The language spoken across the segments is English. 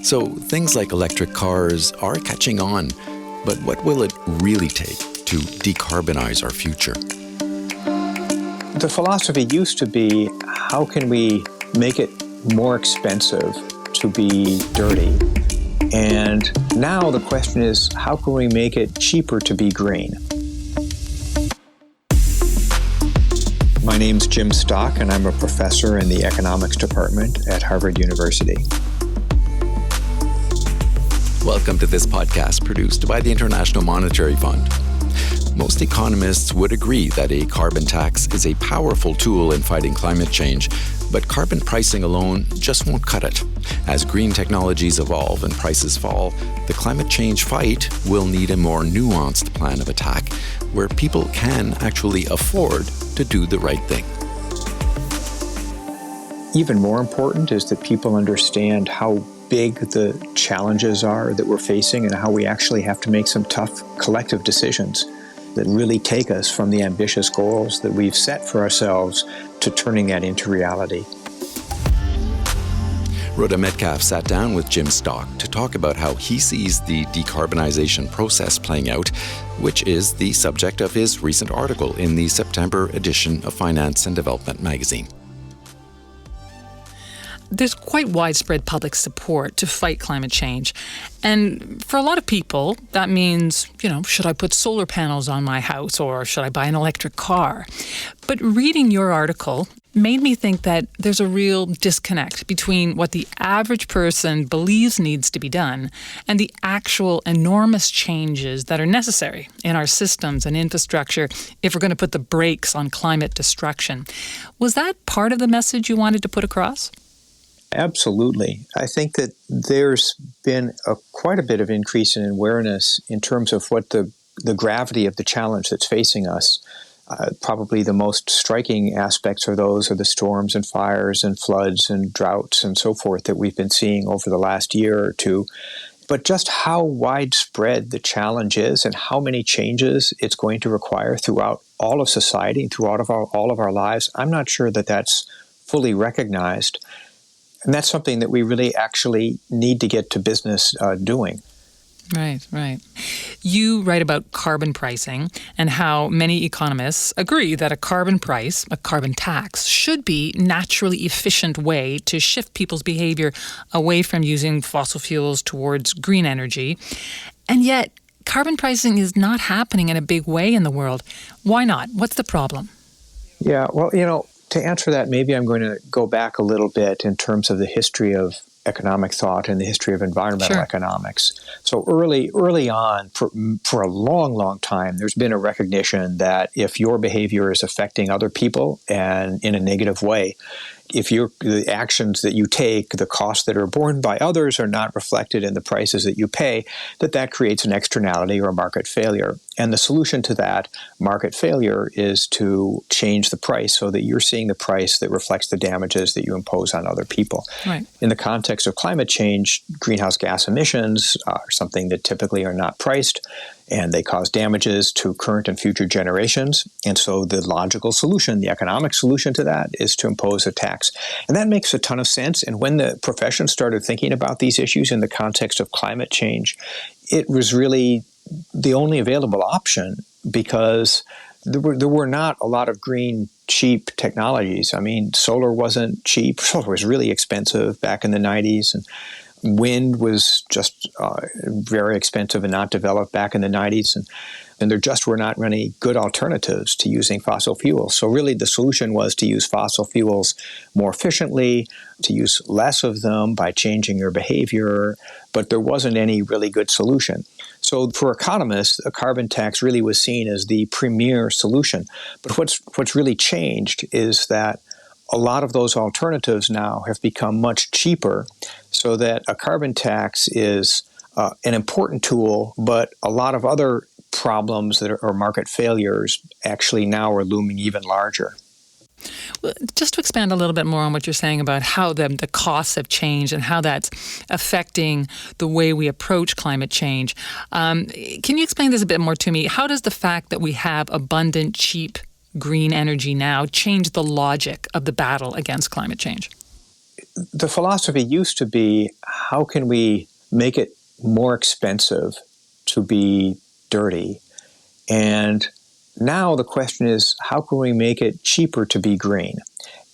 So things like electric cars are catching on, but what will it really take to decarbonize our future? The philosophy used to be, how can we make it more expensive to be dirty? And now the question is, how can we make it cheaper to be green? My name's Jim Stock, and I'm a professor in the economics department at Harvard University. Welcome to this podcast produced by the International Monetary Fund. Most economists would agree that a carbon tax is a powerful tool in fighting climate change, but carbon pricing alone just won't cut it. As green technologies evolve and prices fall, the climate change fight will need a more nuanced plan of attack, where people can actually afford to do the right thing. Even more important is that people understand how big the challenges are that we're facing and how we actually have to make some tough collective decisions that really take us from the ambitious goals that we've set for ourselves to turning that into reality. Rhoda Metcalf sat down with Jim Stock to talk about how he sees the decarbonization process playing out, which is the subject of his recent article in the September edition of Finance and Development magazine. There's quite widespread public support to fight climate change. And for a lot of people, that means, should I put solar panels on my house or should I buy an electric car? But reading your article made me think that there's a real disconnect between what the average person believes needs to be done and the actual enormous changes that are necessary in our systems and infrastructure if we're going to put the brakes on climate destruction. Was that part of the message you wanted to put across? Absolutely. I think that there's been quite a bit of increase in awareness in terms of what the gravity of the challenge that's facing us. Probably the most striking aspects of those are the storms and fires and floods and droughts and so forth that we've been seeing over the last year or two. But just how widespread the challenge is and how many changes it's going to require throughout all of society and throughout all of our lives, I'm not sure that that's fully recognized. And that's something that we really actually need to get to business doing. Right. You write about carbon pricing and how many economists agree that a carbon price, a carbon tax, should be a naturally efficient way to shift people's behavior away from using fossil fuels towards green energy. And yet, carbon pricing is not happening in a big way in the world. Why not? What's the problem? Yeah, well, to answer that, maybe I'm going to go back a little bit in terms of the history of economic thought and the history of environmental economics. So early on, for a long time, there's been a recognition that if your behavior is affecting other people and in a negative way, if the actions that you take, the costs that are borne by others are not reflected in the prices that you pay, that creates an externality or a market failure. And the solution to that market failure is to change the price so that you're seeing the price that reflects the damages that you impose on other people. Right. In the context of climate change, greenhouse gas emissions are something that typically are not priced, and they cause damages to current and future generations. And so the logical solution, the economic solution to that, is to impose a tax. And that makes a ton of sense. And when the profession started thinking about these issues in the context of climate change, it was really the only available option because there were not a lot of green, cheap technologies. I mean, solar wasn't cheap. Solar was really expensive back in the 90s. And wind was just very expensive and not developed back in the 90s. And there just were not many good alternatives to using fossil fuels. So really the solution was to use fossil fuels more efficiently, to use less of them by changing your behavior, but there wasn't any really good solution. So for economists, a carbon tax really was seen as the premier solution. But what's really changed is that a lot of those alternatives now have become much cheaper, so that a carbon tax is an important tool, but a lot of other problems that are market failures actually now are looming even larger. Well, just to expand a little bit more on what you're saying about how the costs have changed and how that's affecting the way we approach climate change, can you explain this a bit more to me? How does the fact that we have abundant, cheap green energy now change the logic of the battle against climate change? the philosophy used to be, how can we make it more expensive to be dirty? And now the question is, how can we make it cheaper to be green?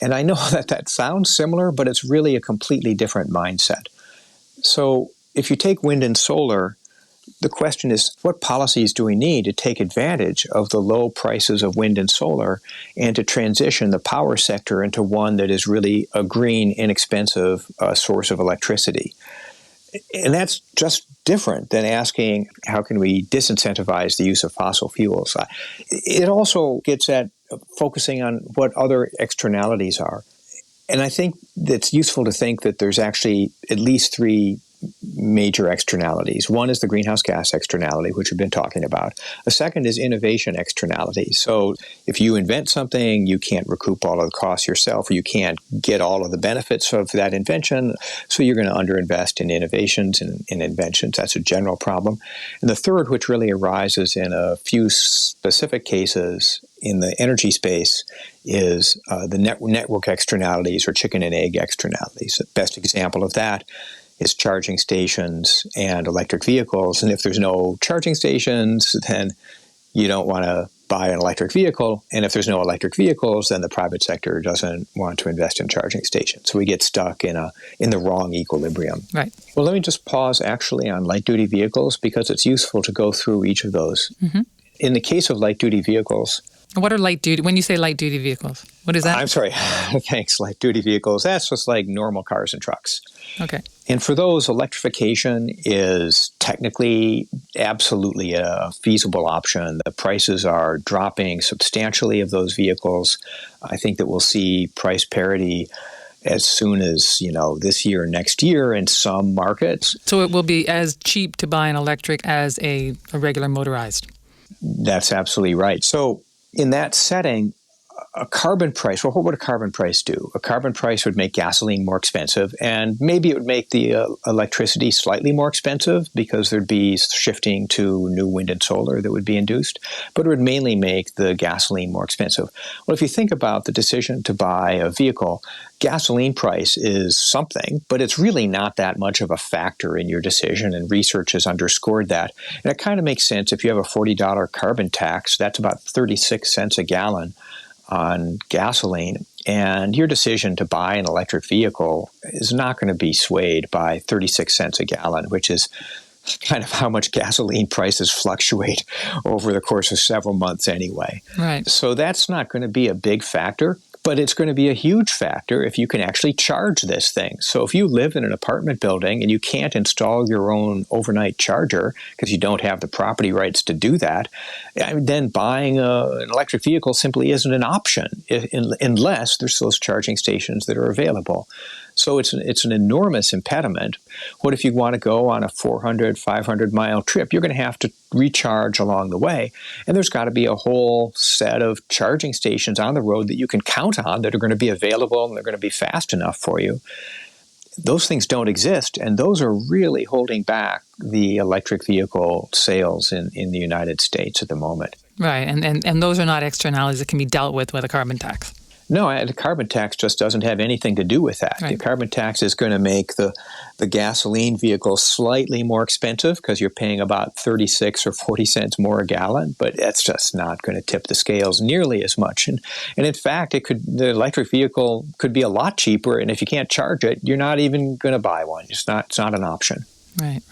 And I know that sounds similar, but it's really a completely different mindset. So if you take wind and solar, the question is, what policies do we need to take advantage of the low prices of wind and solar and to transition the power sector into one that is really a green, inexpensive source of electricity? And that's just different than asking, how can we disincentivize the use of fossil fuels? It also gets at focusing on what other externalities are. And I think it's useful to think that there's actually at least three major externalities. One is the greenhouse gas externality, which we've been talking about. A second is innovation externality. So if you invent something, you can't recoup all of the costs yourself, or you can't get all of the benefits of that invention, so you're going to underinvest in innovations and in inventions. That's a general problem. And the third, which really arises in a few specific cases in the energy space, is the network externalities or chicken and egg externalities. The best example of that is charging stations and electric vehicles. And if there's no charging stations, then you don't want to buy an electric vehicle. And if there's no electric vehicles, then the private sector doesn't want to invest in charging stations. So we get stuck in the wrong equilibrium. Right. Well, let me just pause actually on light-duty vehicles, because it's useful to go through each of those. Mm-hmm. In the case of light-duty vehicles, what are light-duty? When you say light-duty vehicles, what is that? I'm sorry. Thanks. Light-duty vehicles, that's just like normal cars and trucks. Okay. And for those, electrification is technically absolutely a feasible option. The prices are dropping substantially of those vehicles. I think that we'll see price parity as soon as, this year, next year in some markets. So it will be as cheap to buy an electric as a regular motorized. That's absolutely right. So in that setting, a carbon price, well, what would a carbon price do? A carbon price would make gasoline more expensive, and maybe it would make the electricity slightly more expensive because there'd be shifting to new wind and solar that would be induced, but it would mainly make the gasoline more expensive. Well, if you think about the decision to buy a vehicle, gasoline price is something, but it's really not that much of a factor in your decision, and research has underscored that. And it kind of makes sense. If you have a $40 carbon tax, that's about 36 cents a gallon on gasoline, and your decision to buy an electric vehicle is not going to be swayed by 36 cents a gallon, which is kind of how much gasoline prices fluctuate over the course of several months anyway. Right. So that's not going to be a big factor, but it's going to be a huge factor if you can actually charge this thing. So if you live in an apartment building and you can't install your own overnight charger because you don't have the property rights to do that, then buying an electric vehicle simply isn't an option unless there's those charging stations that are available. So it's an enormous impediment. What if you want to go on a 400, 500-mile trip? You're going to have to recharge along the way. And there's got to be a whole set of charging stations on the road that you can count on that are going to be available and they're going to be fast enough for you. Those things don't exist, and those are really holding back the electric vehicle sales in the United States at the moment. Right, and those are not externalities that can be dealt with a carbon tax. No, the carbon tax just doesn't have anything to do with that. Right. The carbon tax is going to make the gasoline vehicle slightly more expensive because you're paying about 36 or 40 cents more a gallon, but that's just not going to tip the scales nearly as much. And in fact, the electric vehicle could be a lot cheaper, and if you can't charge it, you're not even going to buy one. It's not an option. Right.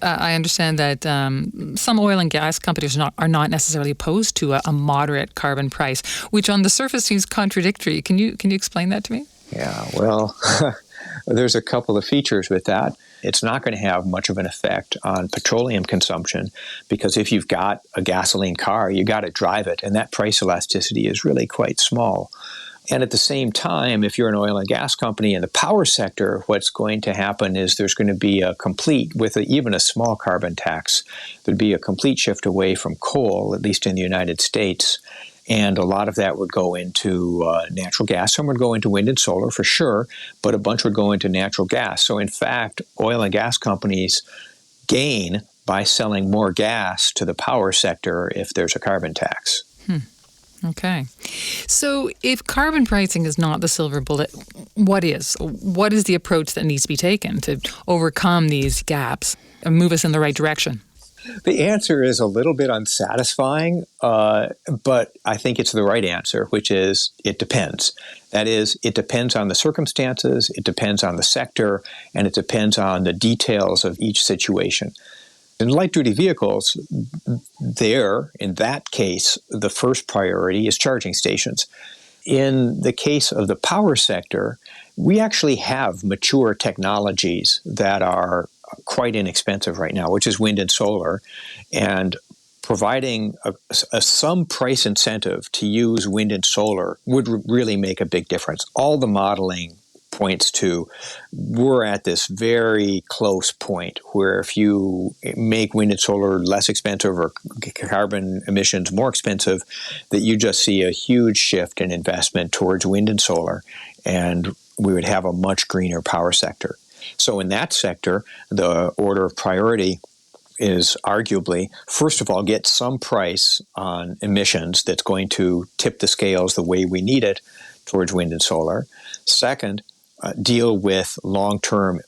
I understand that some oil and gas companies are not necessarily opposed to a moderate carbon price, which on the surface seems contradictory. Can you explain that to me? Yeah, well, there's a couple of features with that. It's not going to have much of an effect on petroleum consumption because if you've got a gasoline car, you got to drive it, and that price elasticity is really quite small. And at the same time, if you're an oil and gas company in the power sector, what's going to happen is there's going to be even a small carbon tax, there'd be a complete shift away from coal, at least in the United States. And a lot of that would go into natural gas. Some would go into wind and solar for sure, but a bunch would go into natural gas. So in fact, oil and gas companies gain by selling more gas to the power sector if there's a carbon tax. Okay. So if carbon pricing is not the silver bullet, What is the approach that needs to be taken to overcome these gaps and move us in the right direction? The answer is a little bit unsatisfying, but I think it's the right answer, which is it depends. That is, it depends on the circumstances, it depends on the sector, and it depends on the details of each situation. In light-duty vehicles, in that case, the first priority is charging stations. In the case of the power sector, we actually have mature technologies that are quite inexpensive right now, which is wind and solar, and providing some price incentive to use wind and solar would really make a big difference. All the modeling points to we're at this very close point where if you make wind and solar less expensive or carbon emissions more expensive, that you just see a huge shift in investment towards wind and solar, and we would have a much greener power sector. So in that sector, the order of priority is arguably, first of all, get some price on emissions that's going to tip the scales the way we need it towards wind and solar. Second, deal with long-term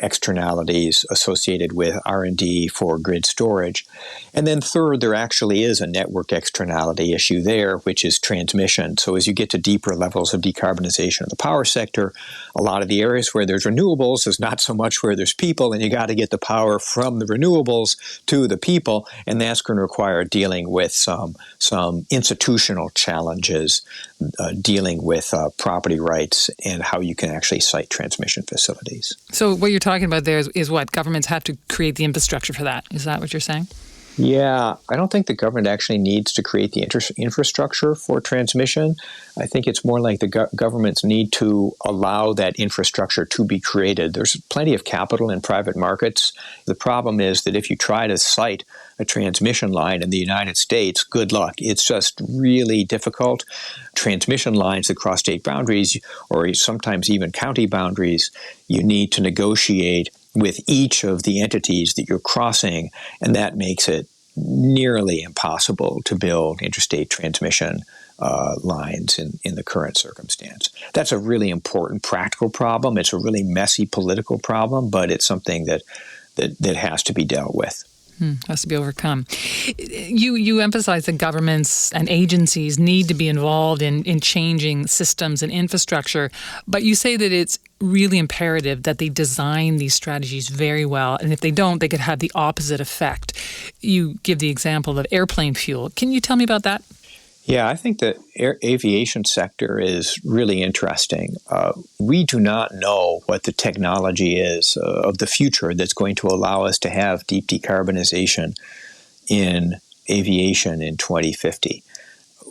externalities associated with R&D for grid storage. And then third, there actually is a network externality issue there, which is transmission. So as you get to deeper levels of decarbonization of the power sector, a lot of the areas where there's renewables is not so much where there's people, and you got to get the power from the renewables to the people, and that's going to require dealing with some institutional challenges, dealing with property rights and how you can actually site transmission facilities. So what you're talking about there is what? Governments have to create the infrastructure for that. Is that what you're saying? Yeah, I don't think the government actually needs to create the infrastructure for transmission. I think it's more like the governments need to allow that infrastructure to be created. There's plenty of capital in private markets. The problem is that if you try to site a transmission line in the United States, good luck. It's just really difficult. Transmission lines across state boundaries, or sometimes even county boundaries, you need to negotiate with each of the entities that you're crossing, and that makes it nearly impossible to build interstate transmission lines in the current circumstance. That's a really important practical problem. It's a really messy political problem, but it's something that has to be dealt with. Has to be overcome. You emphasize that governments and agencies need to be involved in changing systems and infrastructure, but you say that it's really imperative that they design these strategies very well, and if they don't, they could have the opposite effect. You give the example of airplane fuel. Can you tell me about that? Yeah, I think the aviation sector is really interesting. We do not know what the technology is of the future that's going to allow us to have deep decarbonization in aviation in 2050.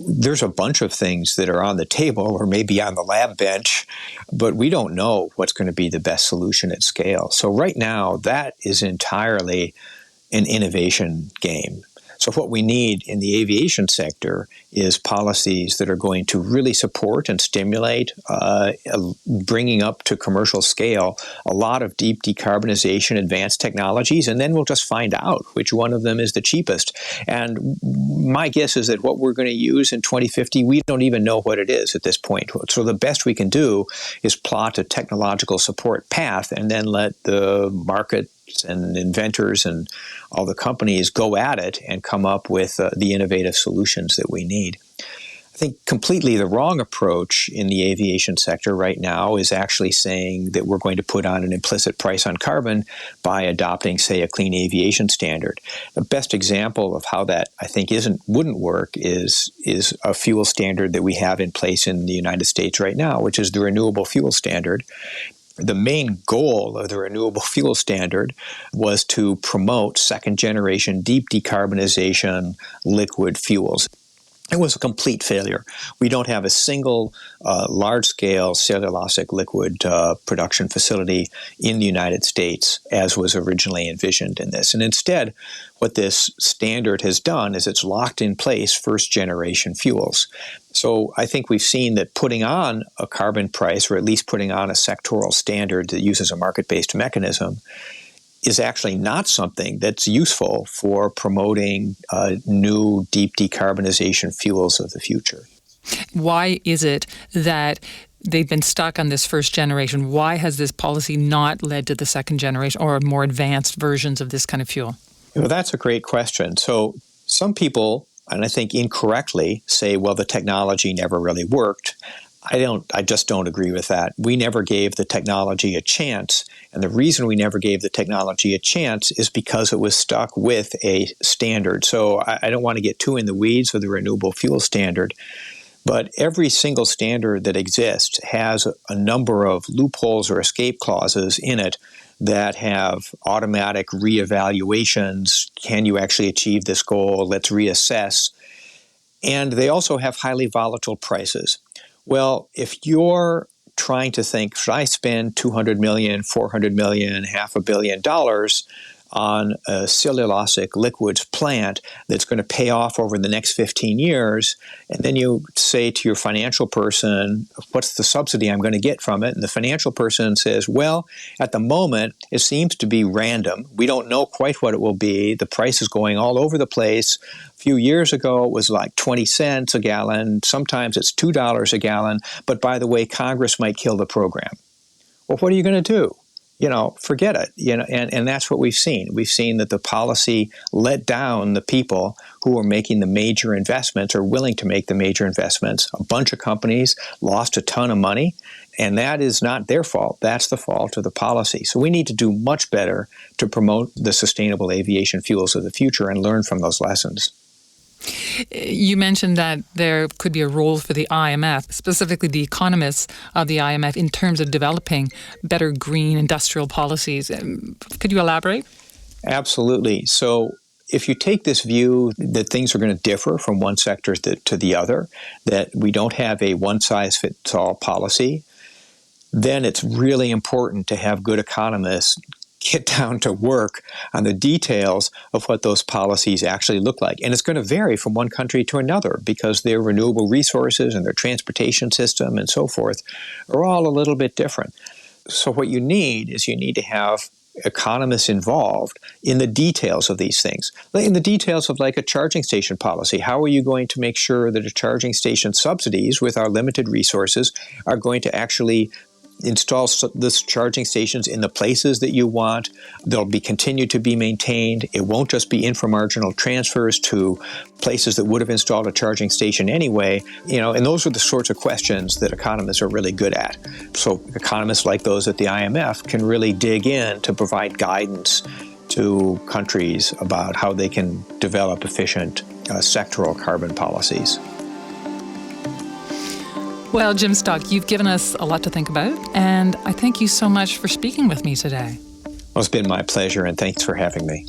There's a bunch of things that are on the table or maybe on the lab bench, but we don't know what's going to be the best solution at scale. So right now, that is entirely an innovation game. So what we need in the aviation sector is policies that are going to really support and stimulate bringing up to commercial scale a lot of deep decarbonization advanced technologies, and then we'll just find out which one of them is the cheapest. And my guess is that what we're going to use in 2050, we don't even know what it is at this point. So the best we can do is plot a technological support path and then let the market and inventors and all the companies go at it and come up with the innovative solutions that we need. I think completely the wrong approach in the aviation sector right now is actually saying that we're going to put on an implicit price on carbon by adopting, say, a clean aviation standard. The best example of how that, I think, wouldn't work is a fuel standard that we have in place in the United States right now, which is the Renewable Fuel Standard. The main goal of the Renewable Fuel Standard was to promote second-generation deep decarbonization liquid fuels. It was a complete failure. We don't have a single large-scale cellulosic liquid production facility in the United States as was originally envisioned in this. And instead, what this standard has done is it's locked in place first-generation fuels. So I think we've seen that putting on a carbon price, or at least putting on a sectoral standard that uses a market-based mechanism, is actually not something that's useful for promoting new deep decarbonization fuels of the future. Why is it that they've been stuck on this first generation. Why has this policy not led to the second generation or more advanced versions of this kind of fuel? Well, that's a great question. So some people, and I think incorrectly, say, well, the technology never really worked. I just don't agree with that. We never gave the technology a chance. And the reason we never gave the technology a chance is because it was stuck with a standard. So I don't want to get too in the weeds with the renewable fuel standard. But every single standard that exists has a number of loopholes or escape clauses in it that have automatic reevaluations. Can you actually achieve this goal? Let's reassess. And they also have highly volatile prices. Well, if you're trying to think, should I spend $200 million, $400 million, $500 million on a cellulosic liquids plant that's going to pay off over the next 15 years, and then you say to your financial person, what's the subsidy I'm going to get from it? And the financial person says, well, at the moment, it seems to be random. We don't know quite what it will be. The price is going all over the place. A few years ago, it was like 20 cents a gallon. Sometimes it's $2 a gallon. But by the way, Congress might kill the program. Well, what are you going to do? Forget it. And that's what we've seen. We've seen that the policy let down the people who are making the major investments or willing to make the major investments. A bunch of companies lost a ton of money, and that is not their fault. That's the fault of the policy. So we need to do much better to promote the sustainable aviation fuels of the future and learn from those lessons. You mentioned that there could be a role for the IMF, specifically the economists of the IMF, in terms of developing better green industrial policies. Could you elaborate? Absolutely. So if you take this view that things are going to differ from one sector to the other, that we don't have a one-size-fits-all policy, then it's really important to have good economists get down to work on the details of what those policies actually look like. And it's going to vary from one country to another because their renewable resources and their transportation system and so forth are all a little bit different. So what you need is to have economists involved in the details of these things. In the details of like a charging station policy, how are you going to make sure that a charging station subsidies with our limited resources are going to actually install this charging stations in the places that you want? They'll be continued to be maintained. It won't just be inframarginal transfers to places that would have installed a charging station anyway. And those are the sorts of questions that economists are really good at. So economists like those at the IMF can really dig in to provide guidance to countries about how they can develop efficient sectoral carbon policies. Well, Jim Stock, you've given us a lot to think about, and I thank you so much for speaking with me today. Well, it's been my pleasure, and thanks for having me.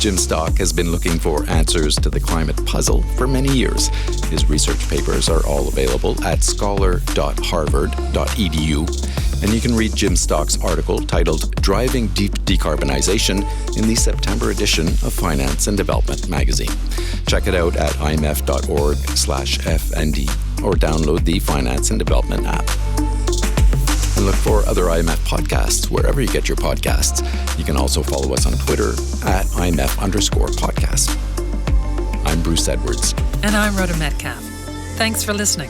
Jim Stock has been looking for answers to the climate puzzle for many years. His research papers are all available at scholar.harvard.edu. And you can read Jim Stock's article titled Driving Deep Decarbonization in the September edition of Finance and Development magazine. Check it out at imf.org/FND or download the Finance and Development app. And look for other IMF podcasts wherever you get your podcasts. You can also follow us on Twitter at IMF_podcast. I'm Bruce Edwards. And I'm Rhoda Metcalf. Thanks for listening.